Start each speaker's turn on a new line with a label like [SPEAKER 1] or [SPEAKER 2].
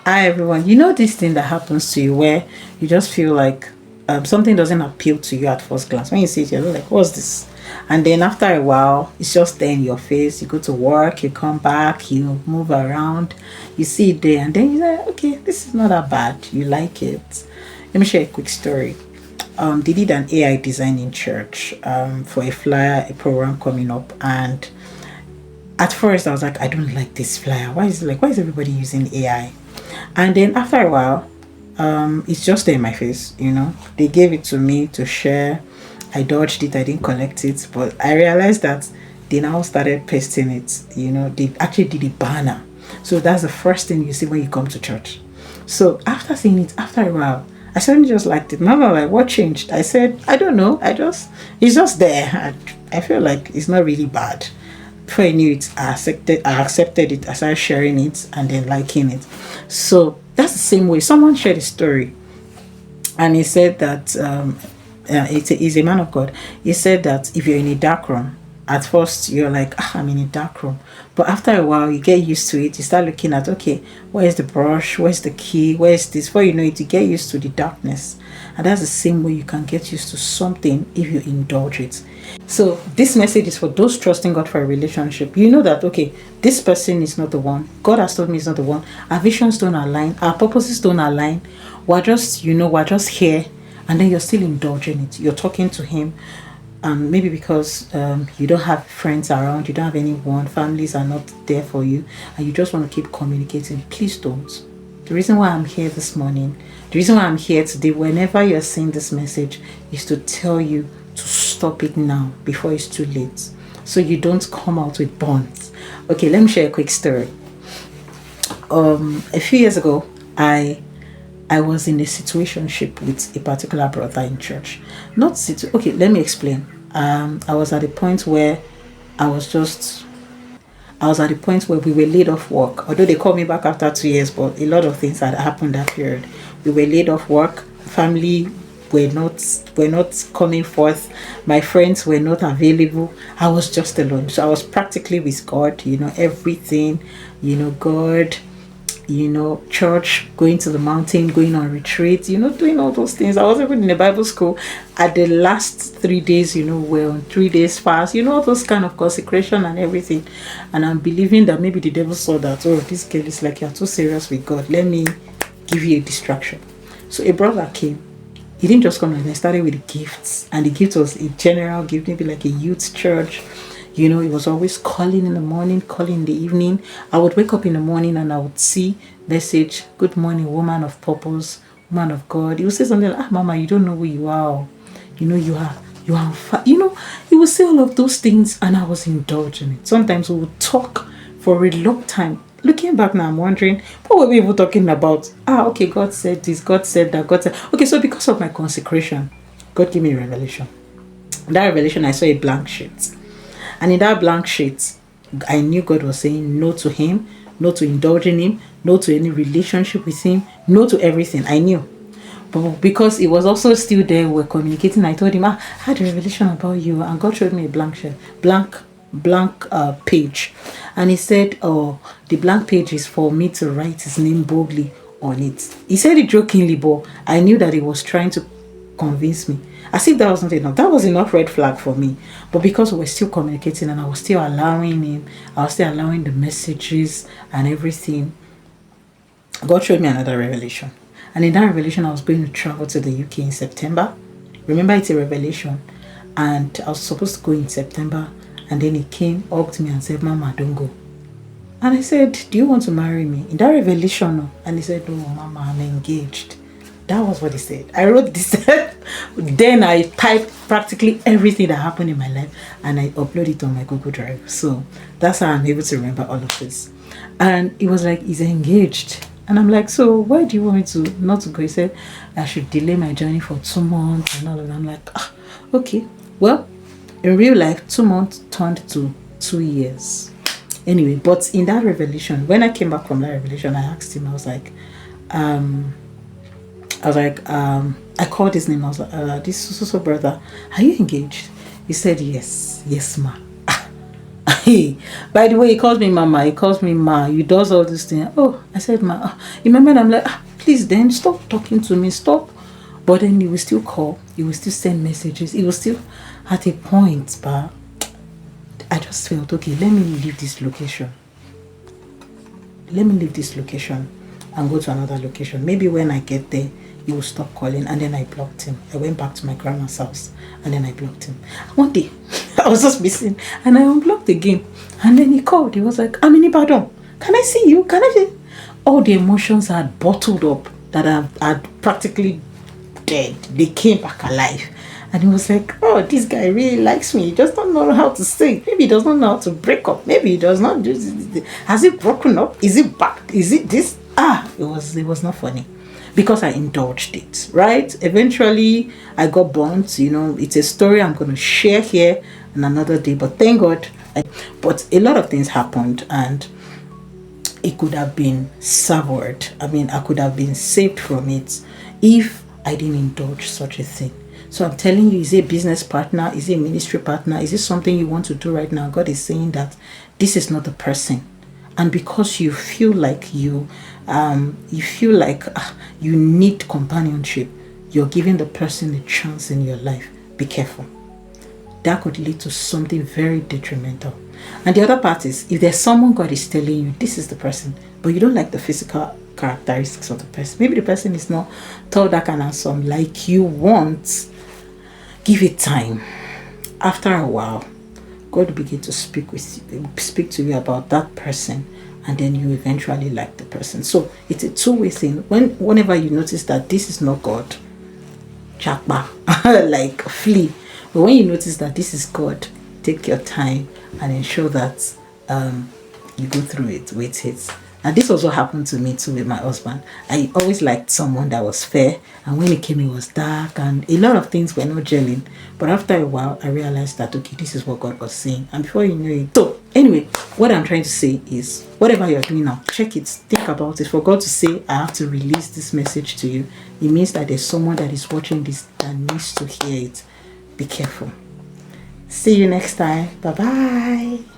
[SPEAKER 1] Hi everyone. You know this thing that happens to you where you just feel like something doesn't appeal to you at first glance. When you see it, you're like, "What's this?" And then after a while, it's just there in your face. You go to work, you come back, you move around, you see it there, and then you're like, "Okay, this is not that bad." You like it. Let me share a quick story. They did an AI design in church for a flyer, a program coming up, and at first I was like, I don't like this flyer. Why is everybody using AI? And then after a while, it's just there in my face, They gave it to me to share. I dodged it, I didn't collect it, but I realized that they now started pasting it, they actually did a banner. So that's the first thing you see when you come to church. So after seeing it, after a while, I suddenly just liked it. Mama, like, what changed? I said, I don't know. It's just there. I feel like it's not really bad. Before I knew it, I accepted it. I started sharing it and then liking it. So that's the same way. Someone shared a story, and he said that he's a man of God. He said that if you're in a dark room, at first you're like, I'm in a dark room, but after a while you get used to it. You start looking at, okay, where's the brush, where's the key, where's this? Before you know it, you get used to the darkness. And that's the same way you can get used to something if you indulge it. So this message is for those trusting God for a relationship. You know that, okay, this person is not the one. God has told me it's not the one. Our visions don't align, our purposes don't align. We're just here, and then you're still indulging it. You're talking to him, maybe because you don't have friends around, you don't have anyone, families are not there for you, and you just want to keep communicating. Please don't. The reason why I'm here this morning, the reason why I'm here today, whenever you're seeing this message, is to tell you to stop it now before it's too late, so you don't come out with bonds. Okay, let me share a quick story. A few years ago, I was in a situationship with a particular brother in church. Okay, let me explain. I was at a point where we were laid off work. Although they called me back after 2 years, but a lot of things had happened that period. We were laid off work. Family were not coming forth. My friends were not available. I was just alone. So I was practically with God, everything, God, church, going to the mountain, going on retreat, doing all those things. I was even in a Bible school. At the last 3 days, we're on 3 days fast, all those kind of consecration and everything. And I'm believing that maybe the devil saw that, oh, this girl is like, you're too serious with God. Let me give you a distraction. So a brother came. He didn't just come, and I started with the gifts. And the gift was a general gift, maybe like a youth church. He was always calling in the morning, calling in the evening. I would wake up in the morning and I would see message, good morning, woman of purpose, woman of God. He would say something like, Mama, you don't know who you are. You are, he would say all of those things, and I was indulging it. Sometimes we would talk for a long time. Looking back now, I'm wondering, what were we even talking about? Okay, God said this, God said that, God said. Okay, so because of my consecration, God gave me a revelation. That revelation, I saw a blank sheet. And in that blank sheet, I knew God was saying no to him, no to indulging him, no to any relationship with him, no to everything. I knew. But because it was also still there, we're communicating, I told him, I had a revelation about you. And God showed me a blank sheet, blank page. And he said, oh, the blank page is for me to write his name boldly on it. He said it jokingly, but I knew that he was trying to convince me. As if that wasn't enough. That was enough red flag for me. But because we were still communicating, and I was still allowing him, I was still allowing the messages and everything, God showed me another revelation. And in that revelation, I was going to travel to the UK in September. Remember, it's a revelation. And I was supposed to go in September. And then he came, hugged me and said, Mama, don't go. And I said, do you want to marry me? In that revelation. And he said, oh, Mama, I'm engaged. That was what he said. I wrote this. Then I typed practically everything that happened in my life, and I uploaded it on my Google Drive. So that's how I'm able to remember all of this. And it was like, he's engaged. And I'm like, so why do you want me to not to go? He said, I should delay my journey for 2 months and all of that. I'm like, okay. Well, in real life, 2 months turned to 2 years. Anyway, but in that revelation, when I came back from that revelation, I asked him, I was like, I called his name. I was like, this so brother, are you engaged? He said, yes, ma. Hey, by the way, he calls me mama, he calls me ma, he does all this thing. Oh, I said ma. You remember, I'm like, please then stop talking to me, stop. But then he will still call, he will still send messages, he will still at a point, but I just felt, okay, let me leave this location. Let me leave this location and go to another location. Maybe when I get there, he will stop calling. And then I blocked him. I went back to my grandma's house and then I blocked him. One day, I was just missing and I unblocked again. And then he called. He was like, I'm in Ibadan. Can I see you? Can I see? All the emotions I had bottled up that I had practically dead, they came back alive. And he was like, oh, this guy really likes me. He just don't know how to sing. Maybe he does not know how to break up. Maybe he does not do this. Has he broken up? Is it back? Is it this? It was not funny. Because I indulged it, right? Eventually, I got burnt. You know, it's a story I'm going to share here on another day. But thank God. But a lot of things happened and it could have been savored. I mean, I could have been saved from it if I didn't indulge such a thing. So I'm telling you, is it a business partner? Is it a ministry partner? Is it something you want to do right now? God is saying that this is not the person. And because you feel like you need companionship, you're giving the person a chance in your life. Be careful. That could lead to something very detrimental. And the other part is, if there's someone God is telling you, this is the person, but you don't like the physical characteristics of the person. Maybe the person is not tall, dark, and handsome like you want. Give it time. After a while, God will begin to speak to you about that person, and then you eventually like the person. So it's a two-way thing. Whenever you notice that this is not God, chakba, like flee. But when you notice that this is God, take your time and ensure that you go through it with it. And this also happened to me too with my husband. I always liked someone that was fair, and when he came, it was dark, and a lot of things were not gelling. But after a while, I realized that, okay, this is what God was saying. And before you know it. So anyway, what I'm trying to say is, whatever you're doing now, check it, think about it. For God to say, I have to release this message to you, it means that there's someone that is watching this that needs to hear it. Be careful. See you next time. Bye-bye.